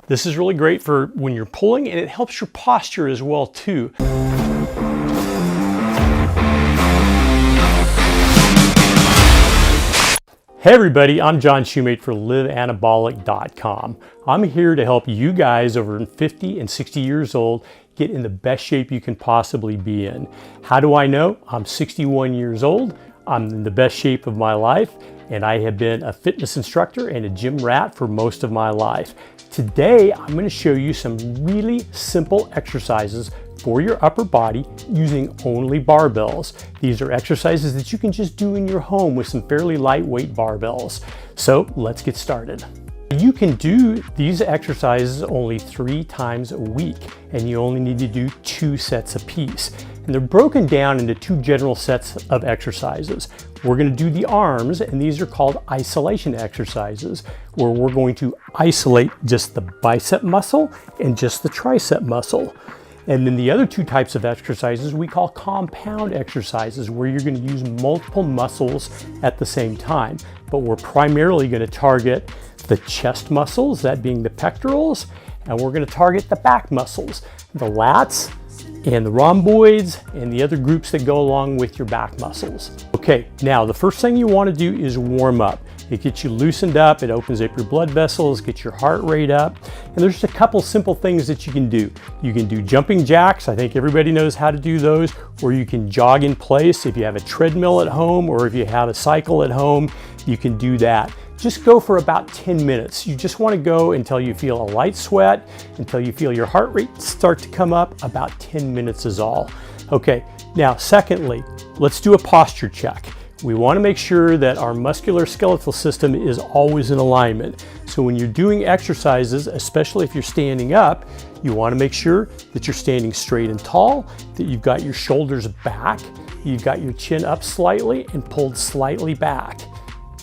This is really great for when you're pulling, and it helps your posture as well too. Hey everybody, I'm John Shumate for liveanabolic.com. I'm here to help you guys over 50 and 60 years old get in the best shape you can possibly be in. How do I know? I'm 61 years old. I'm in the best shape of my life, and I have been a fitness instructor and a gym rat for most of my life. Today, I'm going to show you some really simple exercises for your upper body using only barbells. These are exercises that you can just do in your home with some fairly lightweight barbells. So let's get started. You can do these exercises only 3 times a week, and you only need to do 2 sets apiece. And they're broken down into 2 general sets of exercises. We're going to do the arms, and these are called isolation exercises, where we're going to isolate just the bicep muscle and just the tricep muscle. And then the other 2 types of exercises we call compound exercises, where you're going to use multiple muscles at the same time. But we're primarily going to target the chest muscles, that being the pectorals, and we're going to target the back muscles, the lats and the rhomboids and the other groups that go along with your back muscles. Okay, now the first thing you want to do is warm up. It gets you loosened up, it opens up your blood vessels, gets your heart rate up, and there's just a couple simple things that you can do. You can do jumping jacks, I think everybody knows how to do those, or you can jog in place. If you have a treadmill at home or if you have a cycle at home, you can do that. Just go for about 10 minutes. You just want to go until you feel a light sweat, until you feel your heart rate start to come up. About 10 minutes is all. Okay, now secondly, let's do a posture check. We want to make sure that our musculoskeletal system is always in alignment. So when you're doing exercises, especially if you're standing up, you want to make sure that you're standing straight and tall, that you've got your shoulders back, you've got your chin up slightly and pulled slightly back.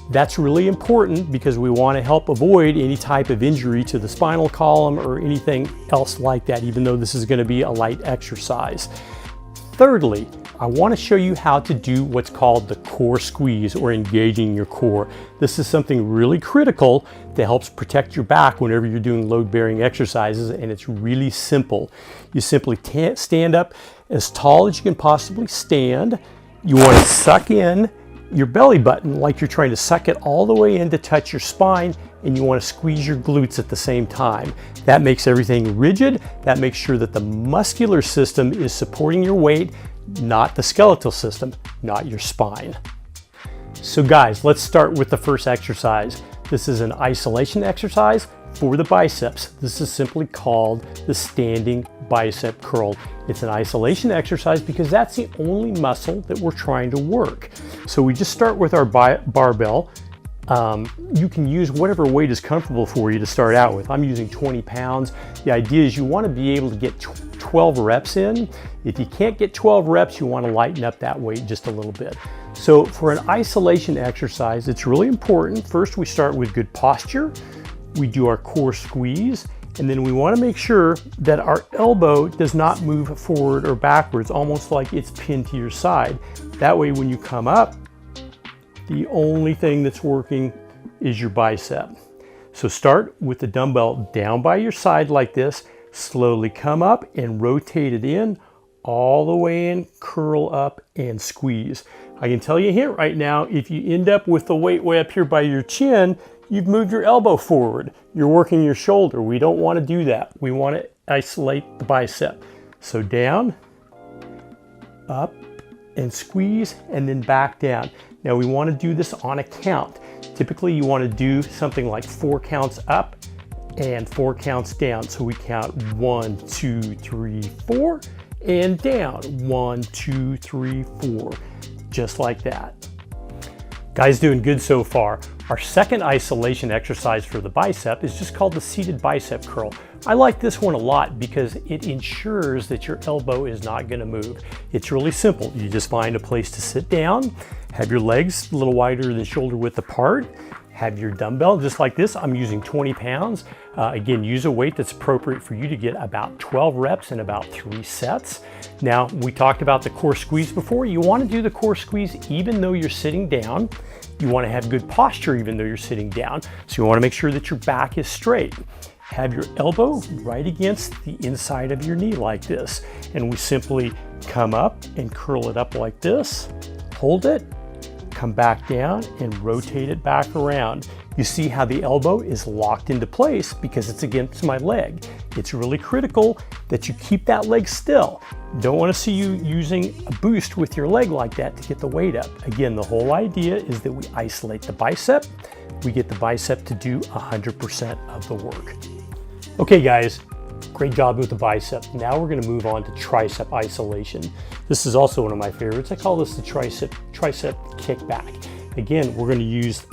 That's really important because we want to help avoid any type of injury to the spinal column or anything else like that, even though this is going to be a light exercise. Thirdly, I want to show you how to do what's called the core squeeze, or engaging your core. This is something really critical that helps protect your back whenever you're doing load-bearing exercises, and it's really simple. You simply stand up as tall as you can possibly stand. You want to suck in your belly button like you're trying to suck it all the way in to touch your spine, and you want to squeeze your glutes at the same time. That makes everything rigid. That makes sure that the muscular system is supporting your weight, not the skeletal system, not your spine. So guys, let's start with the first exercise. This is an isolation exercise for the biceps. This is simply called the standing bicep curl. It's an isolation exercise because that's the only muscle that we're trying to work. So we just start with our barbell. You can use whatever weight is comfortable for you to start out with. I'm using 20 pounds. The idea is you want to be able to get 12 reps in. If you can't get 12 reps, you want to lighten up that weight just a little bit. So for an isolation exercise, it's really important. First, we start with good posture. We do our core squeeze, and then we want to make sure that our elbow does not move forward or backwards, almost like it's pinned to your side. That way, when you come up, the only thing that's working is your bicep. So start with the dumbbell down by your side like this, slowly come up and rotate it in, all the way in, curl up and squeeze. I can tell you here right now, if you end up with the weight way up here by your chin, you've moved your elbow forward. You're working your shoulder. We don't want to do that. We want to isolate the bicep. So down, up, and squeeze, and then back down. Now we want to do this on a count. Typically you want to do something like 4 counts up and 4 counts down. So we count 1, 2, 3, 4, and down. 1, 2, 3, 4, just like that. Guys, doing good so far. Our second isolation exercise for the bicep is just called the seated bicep curl. I like this one a lot because it ensures that your elbow is not going to move. It's really simple. You just find a place to sit down, have your legs a little wider than shoulder width apart, have your dumbbell just like this. I'm using 20 pounds. Again, use a weight that's appropriate for you to get about 12 reps in about 3 sets. Now, we talked about the core squeeze before. You want to do the core squeeze even though you're sitting down. You want to have good posture even though you're sitting down. So you want to make sure that your back is straight. have your elbow right against the inside of your knee like this. And we simply come up and curl it up like this, hold it, come back down and rotate it back around. You see how the elbow is locked into place because it's against my leg. It's really critical that you keep that leg still. Don't want to see you using a boost with your leg like that to get the weight up. Again, the whole idea is that we isolate the bicep. We get the bicep to do 100% of the work. Okay guys, great job with the bicep. Now we're going to move on to tricep isolation. This is also one of my favorites. I call this the tricep kickback. Again, we're going to use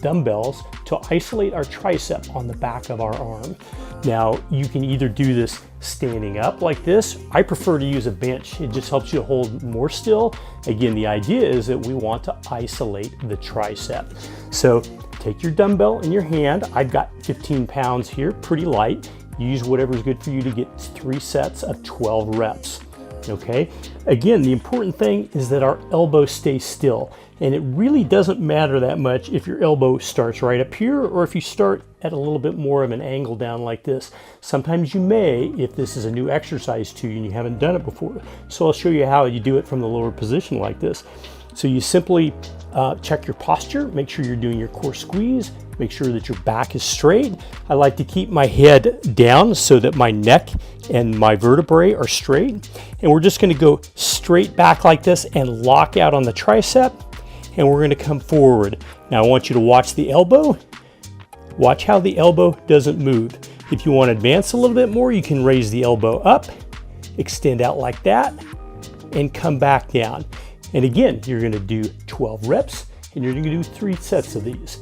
dumbbells to isolate our tricep on the back of our arm. Now, you can either do this standing up like this. I prefer to use a bench. It just helps you hold more still. Again, the idea is that we want to isolate the tricep. So take your dumbbell in your hand. I've got 15 pounds here, pretty light. Use whatever's good for you to get 3 sets of 12 reps. Okay, again, the important thing is that our elbow stays still, and it really doesn't matter that much if your elbow starts right up here or if you start at a little bit more of an angle down like this. Sometimes you may, if this is a new exercise to you and you haven't done it before. So I'll show you how you do it from the lower position like this. So you simply check your posture, make sure you're doing your core squeeze, make sure that your back is straight. I like to keep my head down so that my neck and my vertebrae are straight. And we're just going to go straight back like this and lock out on the tricep. And we're going to come forward. Now I want you to watch the elbow. Watch how the elbow doesn't move. If you want to advance a little bit more, you can raise the elbow up, extend out like that, and come back down. And again, you're going to do 12 reps and you're going to do 3 sets of these.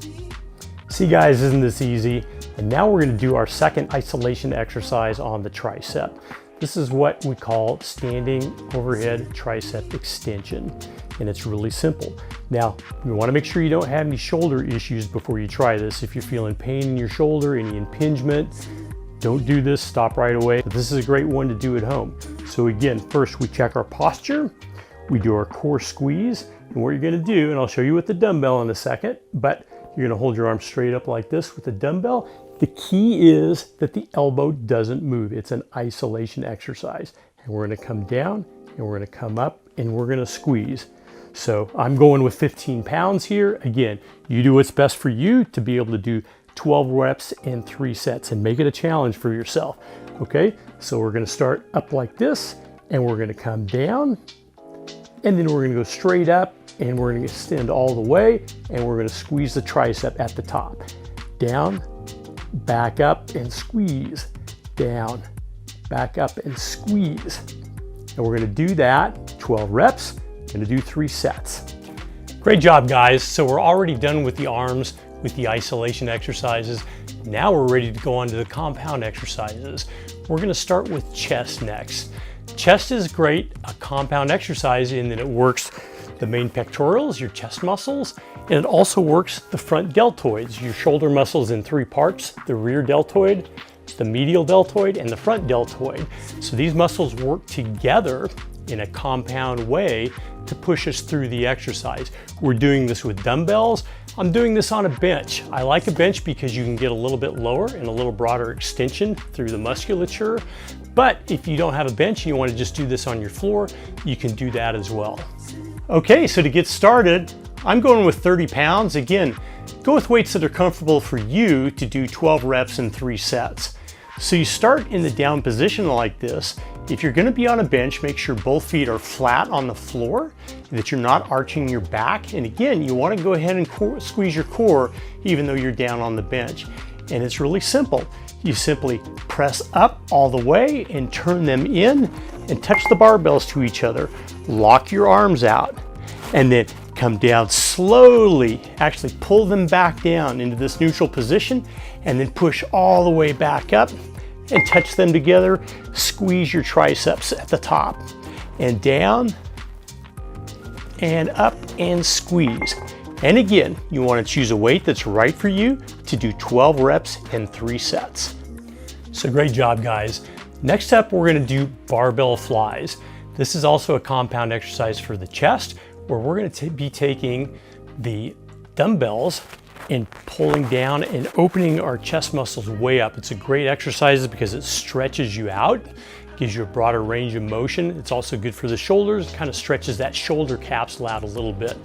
See guys, isn't this easy? And now we're going to do our second isolation exercise on the tricep. This is what we call standing overhead tricep extension. And it's really simple. Now, you want to make sure you don't have any shoulder issues before you try this. If you're feeling pain in your shoulder, any impingement, don't do this, stop right away. But this is a great one to do at home. So again, first we check our posture. We do our core squeeze, and what you're going to do, and I'll show you with the dumbbell in a second, but you're going to hold your arm straight up like this with the dumbbell. The key is that the elbow doesn't move. It's an isolation exercise. And we're going to come down, and we're going to come up, and we're going to squeeze. So I'm going with 15 pounds here. Again, you do what's best for you to be able to do 12 reps and 3 sets and make it a challenge for yourself. Okay, so we're going to start up like this, and we're going to come down. And then we're going to go straight up and we're going to extend all the way and we're going to squeeze the tricep at the top. Down, back up and squeeze. Down, back up and squeeze. And we're going to do that 12 reps. We're going to do 3 sets. Great job guys. So we're already done with the arms with the isolation exercises. Now we're ready to go on to the compound exercises. We're going to start with chest next. Chest is great, a compound exercise in that it works the main pectorals, your chest muscles, and it also works the front deltoids, your shoulder muscles in 3 parts, the rear deltoid, the medial deltoid, and the front deltoid. So these muscles work together in a compound way to push us through the exercise. We're doing this with dumbbells. I'm doing this on a bench. I like a bench because you can get a little bit lower and a little broader extension through the musculature. But if you don't have a bench and you want to just do this on your floor, you can do that as well. Okay, so to get started, I'm going with 30 pounds. Again, go with weights that are comfortable for you to do 12 reps and 3 sets. So you start in the down position like this. If you're going to be on a bench, make sure both feet are flat on the floor, that you're not arching your back. And again, you want to go ahead and squeeze your core even though you're down on the bench. And it's really simple. You simply press up all the way and turn them in and touch the barbells to each other. Lock your arms out and then come down slowly. Actually pull them back down into this neutral position and then push all the way back up and touch them together. Squeeze your triceps at the top and down and up and squeeze. And again, you want to choose a weight that's right for you to do 12 reps and 3 sets. So great job guys. Next up, we're going to do barbell flies. This is also a compound exercise for the chest where we're going to be taking the dumbbells and pulling down and opening our chest muscles way up. It's a great exercise because it stretches you out, gives you a broader range of motion. It's also good for the shoulders, kind of stretches that shoulder capsule out a little bit.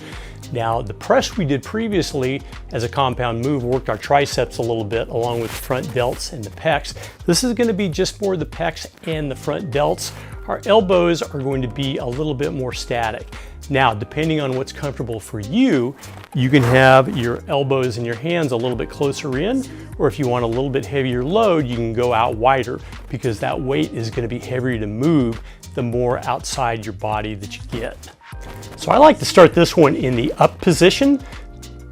Now, the press we did previously as a compound move worked our triceps a little bit along with front delts and the pecs. This is going to be just more the pecs and the front delts. Our elbows are going to be a little bit more static. Now, depending on what's comfortable for you, you can have your elbows and your hands a little bit closer in, or if you want a little bit heavier load, you can go out wider because that weight is going to be heavier to move the more outside your body that you get. So I like to start this one in the up position,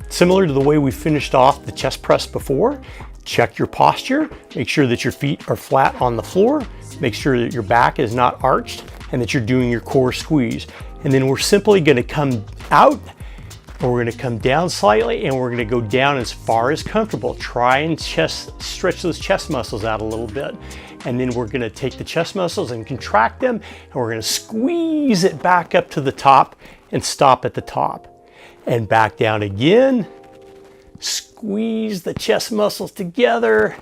similar to the way we finished off the chest press before. Check your posture, make sure that your feet are flat on the floor, make sure that your back is not arched, and that you're doing your core squeeze. And then we're simply going to come out, and we're going to come down slightly, and we're going to go down as far as comfortable. Try and stretch those chest muscles out a little bit. And then we're going to take the chest muscles and contract them, and we're going to squeeze it back up to the top and stop at the top. And back down again. Squeeze the chest muscles together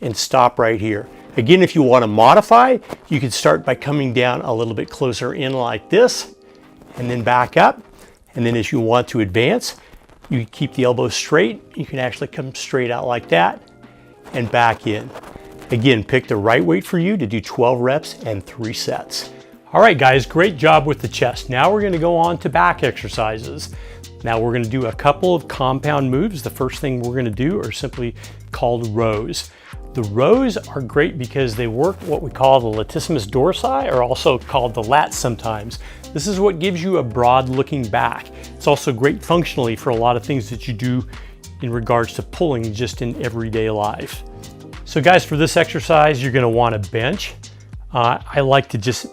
and stop right here. Again, if you want to modify, you can start by coming down a little bit closer in like this, and then back up. And then as you want to advance, you keep the elbows straight. You can actually come straight out like that and back in. Again, pick the right weight for you to do 12 reps and 3 sets. All right, guys, great job with the chest. Now we're going to go on to back exercises. Now we're going to do a couple of compound moves. The first thing we're going to do are simply called rows. The rows are great because they work what we call the latissimus dorsi, or also called the lats sometimes. This is what gives you a broad looking back. It's also great functionally for a lot of things that you do in regards to pulling just in everyday life. So guys, for this exercise, you're going to want to bench. I like to just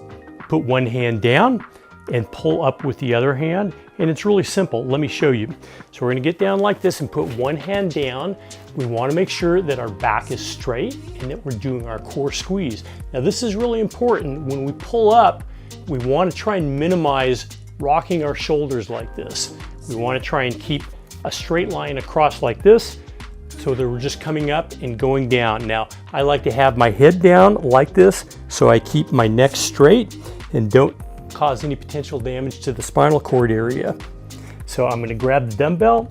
put one hand down and pull up with the other hand. And it's really simple. Let me show you. So we're going to get down like this and put one hand down. We want to make sure that our back is straight and that we're doing our core squeeze. Now this is really important. When we pull up, we want to try and minimize rocking our shoulders like this. We want to try and keep a straight line across like this so that we're just coming up and going down. Now, I like to have my head down like this so I keep my neck straight and don't cause any potential damage to the spinal cord area. So I'm going to grab the dumbbell.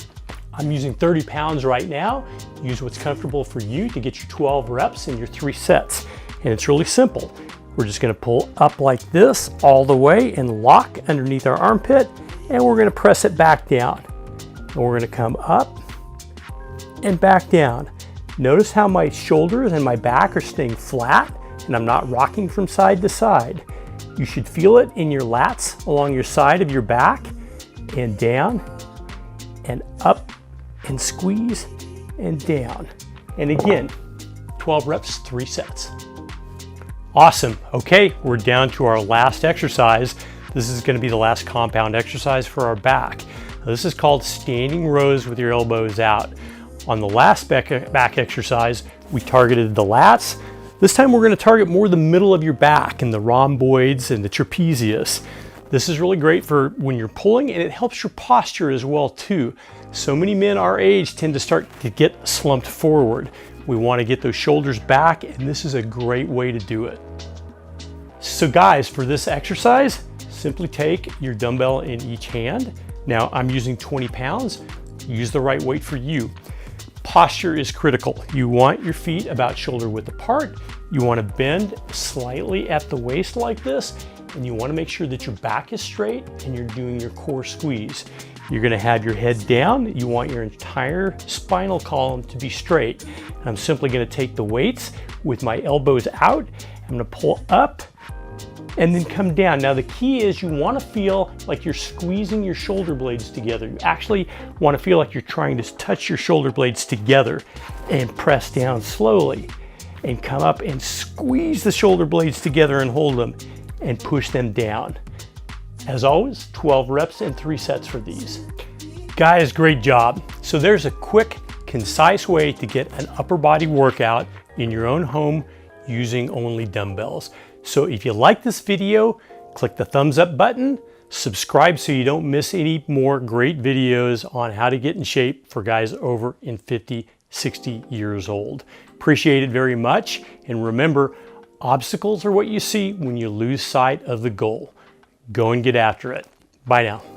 I'm using 30 pounds right now. Use what's comfortable for you to get your 12 reps and your 3 sets. And it's really simple. We're just going to pull up like this all the way and lock underneath our armpit, and we're going to press it back down. And we're going to come up and back down. Notice how my shoulders and my back are staying flat and I'm not rocking from side to side. You should feel it in your lats along your side of your back, and down and up and squeeze and down. And again, 12 reps, 3 sets. Awesome. Okay, we're down to our last exercise. This is going to be the last compound exercise for our back. Now, this is called standing rows with your elbows out. On the last back exercise, we targeted the lats. This time we're going to target more the middle of your back and the rhomboids and the trapezius. This is really great for when you're pulling, and it helps your posture as well too. So many men our age tend to start to get slumped forward. We want to get those shoulders back, and this is a great way to do it. So guys, for this exercise, simply take your dumbbell in each hand. Now I'm using 20 pounds. Use the right weight for you. Posture is critical. You want your feet about shoulder width apart. You want to bend slightly at the waist like this, and you want to make sure that your back is straight and you're doing your core squeeze. You're going to have your head down. You want your entire spinal column to be straight. And I'm simply going to take the weights with my elbows out. I'm going to pull up and then come down. Now the key is you want to feel like you're squeezing your shoulder blades together. You actually want to feel like you're trying to touch your shoulder blades together, and press down slowly and come up and squeeze the shoulder blades together and hold them and push them down. As always, 12 reps and 3 sets for these. Guys, great job. So there's a quick, concise way to get an upper body workout in your own home using only dumbbells. So if you like this video, click the thumbs up button, Subscribe so you don't miss any more great videos on how to get in shape for guys over in 50, 60 years old. Appreciate it very much. And remember, obstacles are what you see when you lose sight of the goal. Go and get after it. Bye now.